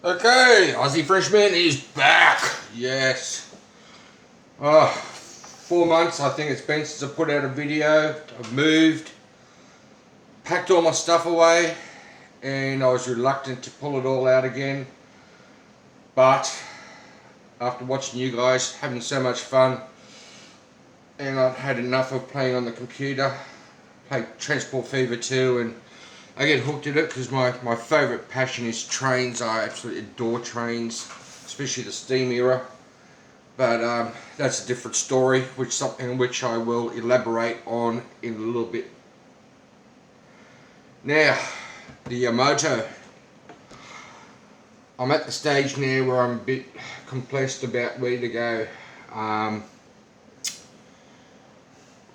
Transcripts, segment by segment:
Okay, Aussie Frenchman is back. Yes. 4 months I think it's been since I put out a video. I've moved, packed all my stuff away, and I was reluctant to pull it all out again. But after watching you guys having so much fun, and I've had enough of playing on the computer, played Transport Fever 2, and I get hooked at it because my favourite passion is trains. I absolutely adore trains, especially the steam era. But that's a different story, something which I will elaborate on in a little bit. Now, the Yamato. I'm at the stage now where I'm a bit complacent about where to go.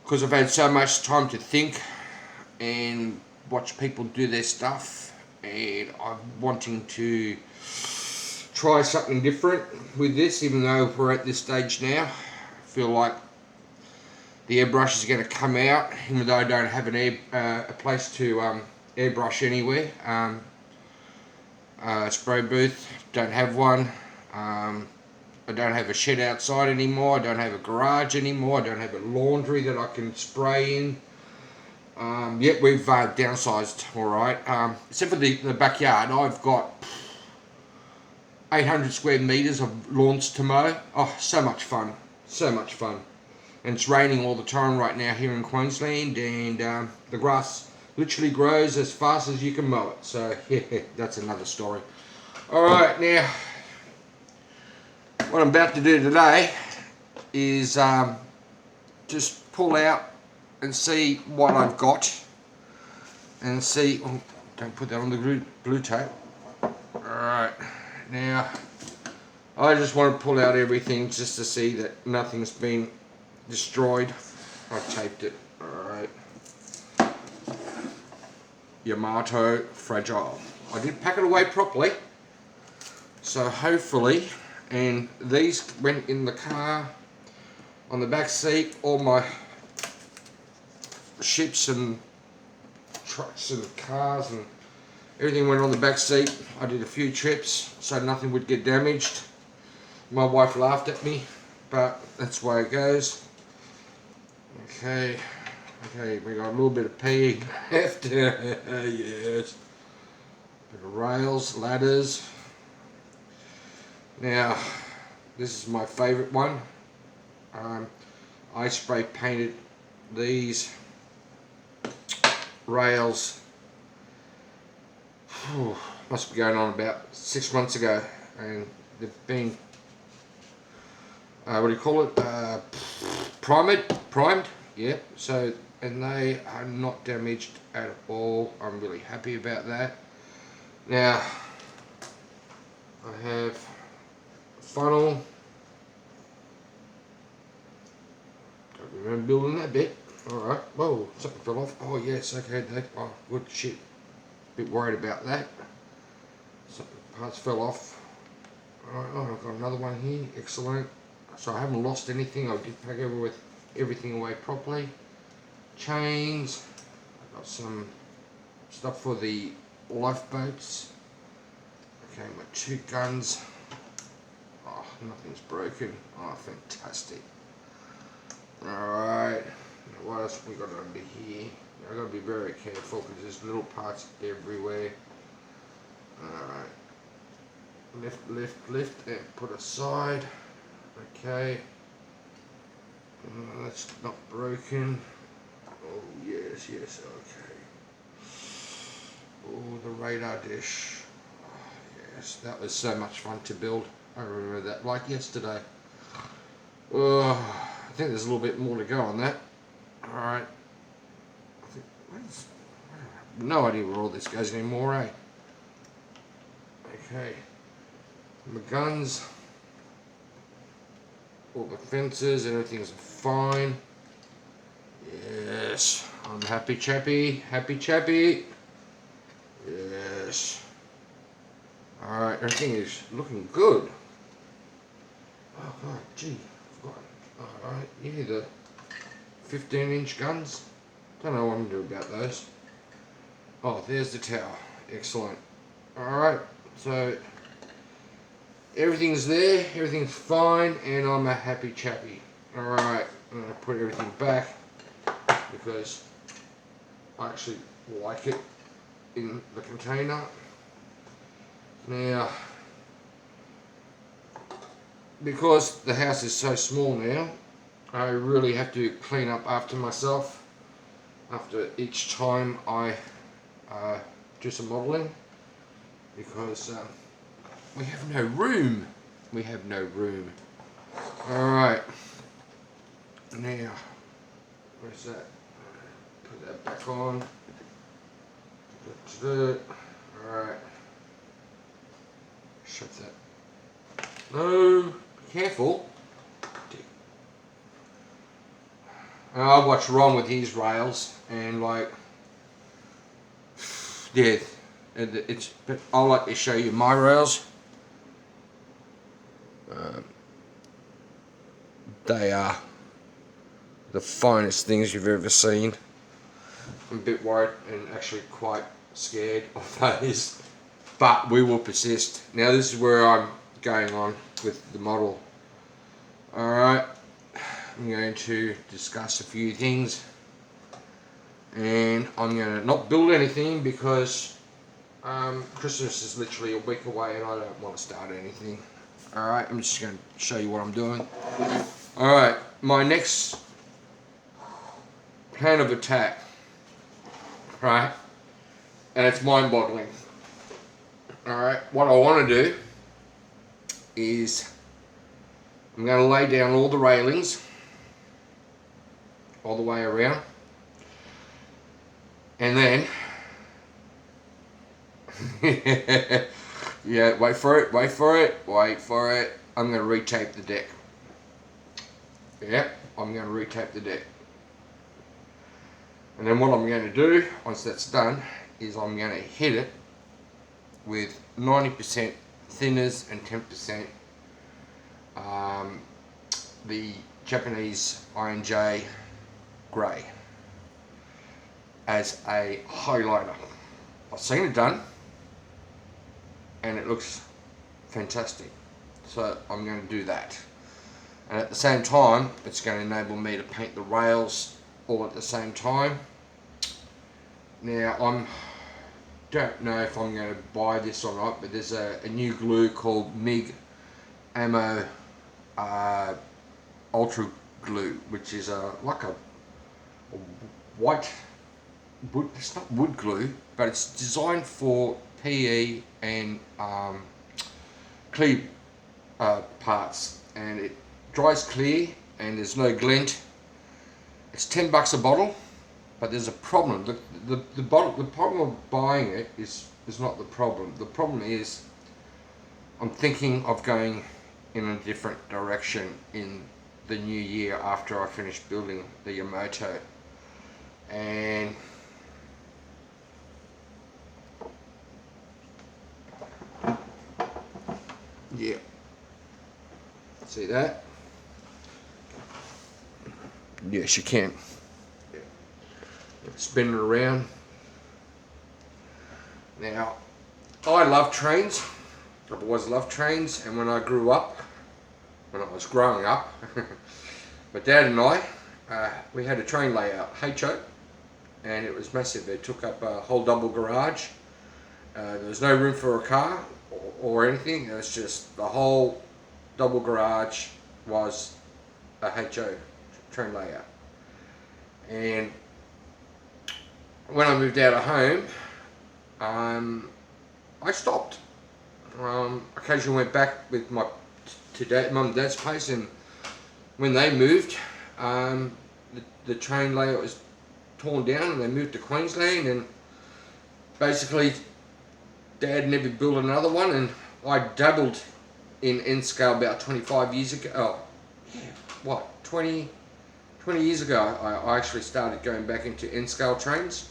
Because I've had so much time to think and watch people do their stuff, and I'm wanting to try something different with this, even though we're at this stage now. I feel like the airbrush is going to come out, even though I don't have a place to airbrush anywhere. Spray booth, don't have one. I don't have a shed outside anymore. I don't have a garage anymore. I don't have a laundry that I can spray in. Yet we've downsized, alright. Except for the backyard, I've got 800 square metres of lawns to mow. Oh, so much fun. So much fun. And it's raining all the time right now here in Queensland, and the grass literally grows as fast as you can mow it. So, yeah, that's another story. Alright, now, what I'm about to do today is just pull out and see what I've got, and see, oh, don't put that on the glue tape. Alright, now I just want to pull out everything just to see that nothing's been destroyed. I taped it. Alright, Yamato fragile. I did pack it away properly, so hopefully, and these went in the car on the back seat. All my ships and trucks and cars and everything went on the back seat. I did a few trips so nothing would get damaged. My wife laughed at me, but that's the way it goes. Okay, we got a little bit of pegging left. Yes. Bit of rails, ladders. Now, this is my favourite one. I spray painted these rails, must be going on about 6 months ago, and they've been what do you call it, primed, yeah. So, and they are not damaged at all. I'm really happy about that. Now I have a funnel. Don't remember building that bit. Alright, whoa, something fell off. Oh yes, okay, oh good shit. Bit worried about that. Some parts fell off. Alright, oh, I've got another one here, excellent. So I haven't lost anything. I did pack everything away properly. Chains, I've got some stuff for the lifeboats. Okay, my 2 guns. Oh, nothing's broken. Oh, fantastic. Alright. What else we got under here? I've got to be very careful because there's little parts everywhere. Alright. Lift, and put aside. Okay. That's not broken. Oh, yes, okay. Oh, the radar dish. Oh, yes, that was so much fun to build. I remember that like yesterday. Oh, I think there's a little bit more to go on that. Alright. I have no idea where all this goes anymore, eh? Okay. My guns. All the fences, everything's fine. Yes. I'm happy chappy. Happy chappy. Yes. Alright, everything is looking good. Oh god, gee. Alright, yeah, the 15-inch guns. Don't know what I'm going to do about those. Oh, there's the tower. Excellent. Alright, so everything's there, everything's fine, and I'm a happy chappy. Alright, I'm going to put everything back because I actually like it in the container. Now, because the house is so small now, I really have to clean up after myself after each time I do some modelling, because we have no room. We have no room. Alright, now, where's that? Put that back on. Alright, shut that. No, careful. What's wrong with his rails, and like, yeah, it's. But I'll like to show you my rails. They are the finest things you've ever seen. I'm a bit worried and actually quite scared of those, but we will persist. Now this is where I'm going on with the model. Alright, I'm going to discuss a few things, and I'm going to not build anything because Christmas is literally a week away and I don't want to start anything. Alright, I'm just going to show you what I'm doing. Alright, my next plan of attack, right, and it's mind-boggling. Alright, what I want to do is I'm going to lay down all the railings all the way around, and then yeah, wait for it, I'm going to retape the deck. Yeah, I'm going to retape the deck. And then what I'm going to do, once that's done, is I'm going to hit it with 90% thinners and 10% the Japanese IJN grey as a highlighter. I've seen it done and it looks fantastic, so I'm going to do that. And at the same time, it's going to enable me to paint the rails all at the same time. Now, don't know if I'm going to buy this or not, but there's a new glue called MIG Ammo Ultra Glue, which is like a white wood. It's not wood glue, but it's designed for PE and clear parts, and it dries clear and there's no glint. It's $10 a bottle, but there's a problem. The problem of buying it is not the problem. The problem is I'm thinking of going in a different direction in the new year after I finish building the Yamato. And yeah, see that? Yes, you can. Yeah. Spin it around. Now, I love trains. I've always loved trains, and when I grew up, when I was growing up, my dad and I, we had a train layout, HO, and it was massive. It took up a whole double garage. There was no room for a car or anything. It was just the whole double garage was a HO train layout. And when I moved out of home, I stopped. Occasionally went back with my mum and dad's place, and when they moved, the train layout was torn down and they moved to Queensland, and basically Dad never built another one, and I dabbled in N-scale about 25 years ago. Oh, yeah, what, 20 years ago I actually started going back into N-scale trains.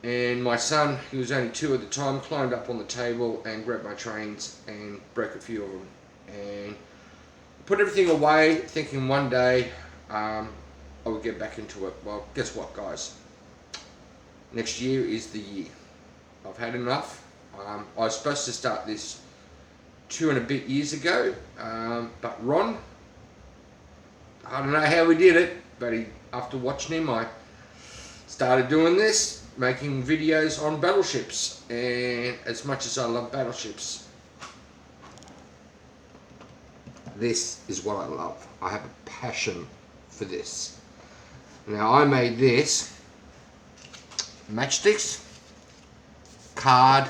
And my son, who was only 2 at the time, climbed up on the table and grabbed my trains and broke a few of them. And put everything away, thinking one day I would get back into it. Well, guess what, guys? Next year is the year. I've had enough. I was supposed to start this 2 and a bit years ago. But Ron, I don't know how we did it, but after watching him, I started doing this, making videos on battleships. And as much as I love battleships, this is what I love. I have a passion for this. Now I made this matchsticks, card,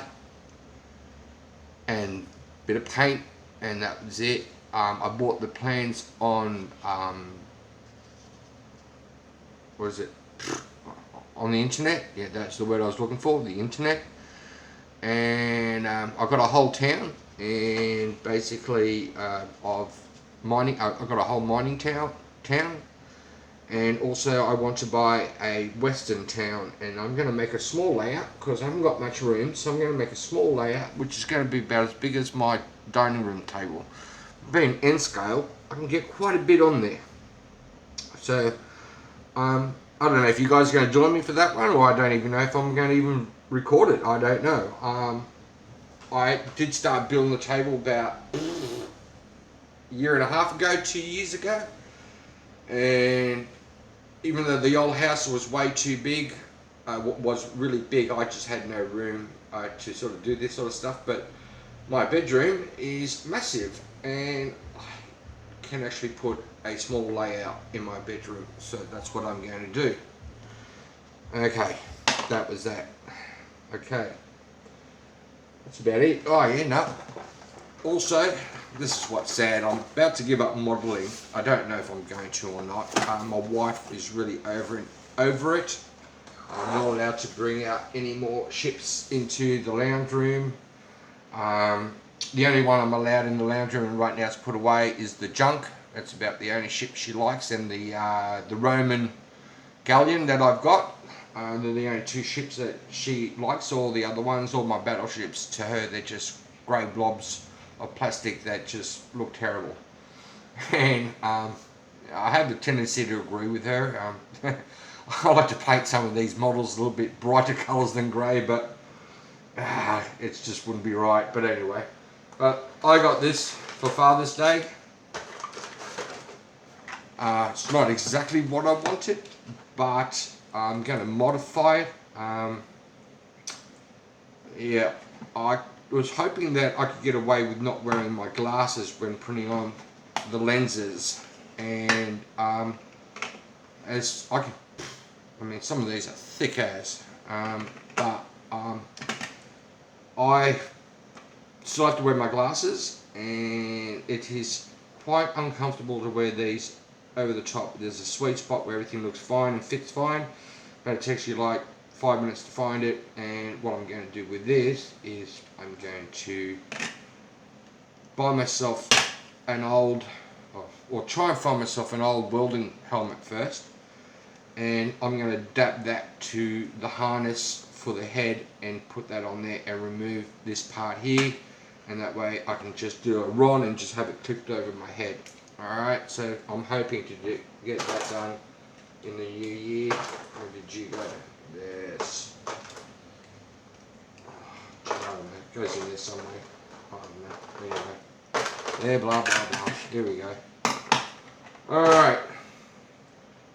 and bit of paint, and that was it. I bought the plans on what is it? On the internet. Yeah, that's the word I was looking for, the internet. And I got a whole town, and basically of mining. I got a whole mining town, and also I want to buy a western town, and I'm going to make a small layout because I haven't got much room, so I'm going to make a small layout which is going to be about as big as my dining room table. Being N scale, I can get quite a bit on there. So I don't know if you guys are going to join me for that one, or I don't even know if I'm going to even record it. I don't know. I did start building the table about a year and a half ago, 2 years ago, and even though the old house was way too big, was really big, I just had no room to sort of do this sort of stuff. But my bedroom is massive, and I can actually put a small layout in my bedroom, so that's what I'm going to do. Okay, that was that. Okay, that's about it. Oh yeah, no. Also, this is what's sad. I'm about to give up modelling. I don't know if I'm going to or not. My wife is really over it. I'm not allowed to bring out any more ships into the lounge room. The only one I'm allowed in the lounge room right now to put away is the junk. That's about the only ship she likes, and the Roman galleon that I've got. They're the only 2 ships that she likes. All the other ones, all my battleships, to her they're just grey blobs of plastic that just look terrible. And I have a tendency to agree with her. I like to paint some of these models a little bit brighter colours than grey, but it just wouldn't be right. But anyway, I got this for Father's Day. It's not exactly what I wanted, but I'm going to modify it. Yeah, I was hoping that I could get away with not wearing my glasses when putting on the lenses, and as I mean, some of these are thick as, but I still have to wear my glasses, and it is quite uncomfortable to wear these over the top. There's a sweet spot where everything looks fine and fits fine, but it takes you like 5 minutes to find it. And what I'm going to do with this is I'm going to buy myself an old, or try and find myself an old welding helmet first, and I'm going to adapt that to the harness for the head and put that on there and remove this part here, and that way I can just do a run and just have it clipped over my head. Alright, so I'm hoping to get that done in the new year. Where did you go? Yes. I don't know, it goes in there somewhere. I don't know. Anyway. There, blah, blah, blah. Here we go. Alright.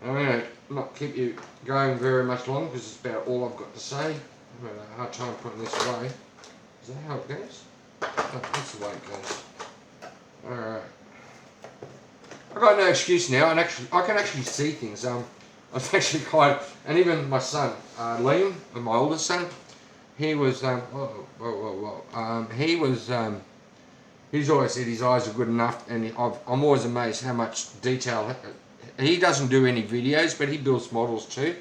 I'm going to not keep you going very much long because it's about all I've got to say. I'm having a hard time putting this away. Is that how it goes? Oh, that's the way it goes. Alright. I've got no excuse now, and actually, I can actually see things. I was actually quite, and even my son, Liam, my oldest son, he was, he was, he's always said his eyes are good enough, and I'm always amazed how much detail. He doesn't do any videos, but he builds models too.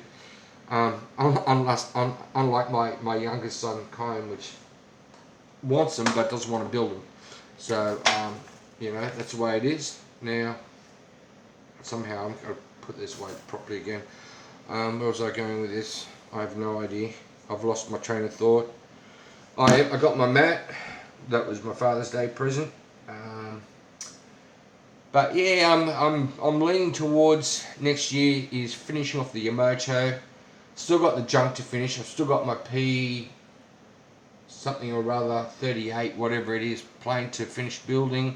Unlike my youngest son, Kyan, which wants them but doesn't want to build them. So, you know, that's the way it is. Now, somehow I'm going to put this away properly again. Where was I going with this? I have no idea. I've lost my train of thought. I got my mat. That was my Father's Day present. But yeah, I'm leaning towards next year is finishing off the Yamato. Still got the junk to finish. I've still got my P7 something or other, 38, whatever it is, plane to finish building.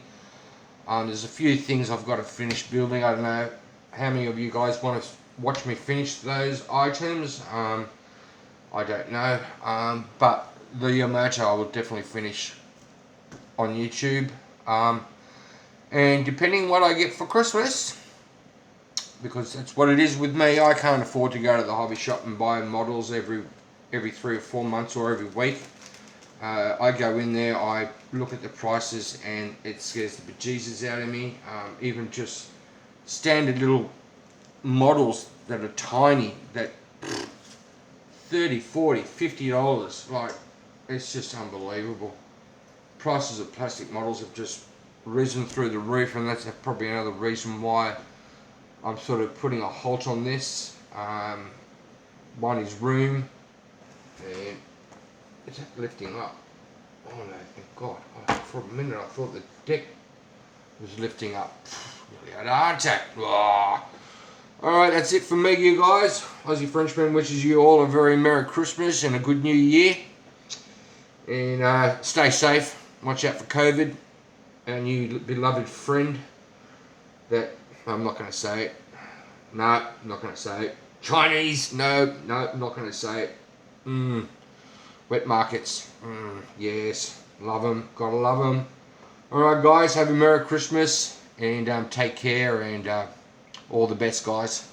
There's a few things I've got to finish building. I don't know how many of you guys want to watch me finish those items. I don't know, but the Yamato I will definitely finish on YouTube. And depending what I get for Christmas, because that's what it is with me, I can't afford to go to the hobby shop and buy models every 3 or 4 months or every week. I go in there, I look at the prices, and it scares the bejesus out of me. Even just standard little models that are tiny, that $30, $40, $50, like, it's just unbelievable. Prices of plastic models have just risen through the roof, and that's probably another reason why I'm sort of putting a halt on this. One is room, and is that lifting up? Oh no, thank God. For a minute I thought the deck was lifting up. Really had a heart attack. Oh. Alright, that's it for me, you guys. Aussie Frenchman wishes you all a very Merry Christmas and a good New Year. And stay safe. Watch out for COVID. Our new beloved friend that, I'm not going to say it. No, I'm not going to say it. Chinese. No, I'm not going to say it. Wet markets. Yes. Love them. Gotta love them. Alright, guys. Have a Merry Christmas. And take care. And all the best, guys.